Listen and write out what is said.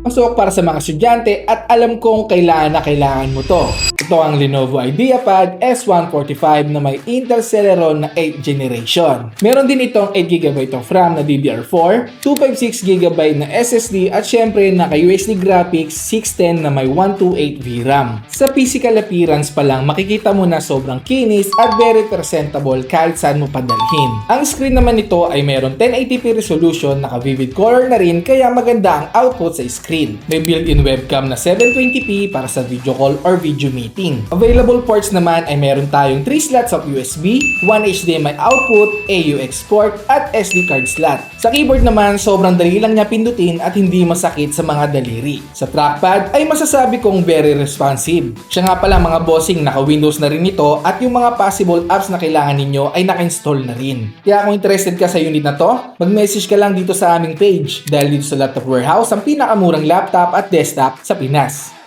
Pasok para sa mga estudyante at alam kong kailangan na kailangan mo to. Ito ang Lenovo IdeaPad S145 na may Intel Celeron na 8th generation. Meron din itong 8GB of RAM na DDR4, 256GB na SSD at syempre naka USD graphics 610 na may 128 VRAM. Sa physical appearance pa lang makikita mo na sobrang kinis at very presentable kahit saan mo padalhin. Ang screen naman nito ay meron 1080p resolution, naka vivid color na rin kaya maganda ang output sa screen. May built-in webcam na 720p para sa video call or video meeting. Available ports naman ay meron tayong 3 slots of USB, 1 HDMI output, AUX port at SD card slot. Sa keyboard naman sobrang dali lang niya pindutin at hindi masakit sa mga daliri. Sa trackpad ay masasabi kong very responsive. Siya nga pala mga bossing, naka Windows na rin ito at yung mga possible apps na kailangan ninyo ay naka-install na rin. Kaya kung interested ka sa unit na to, mag-message ka lang dito sa aming page dahil dito sa Laptop Warehouse ang pinakamurang laptop at desktop sa Pinas.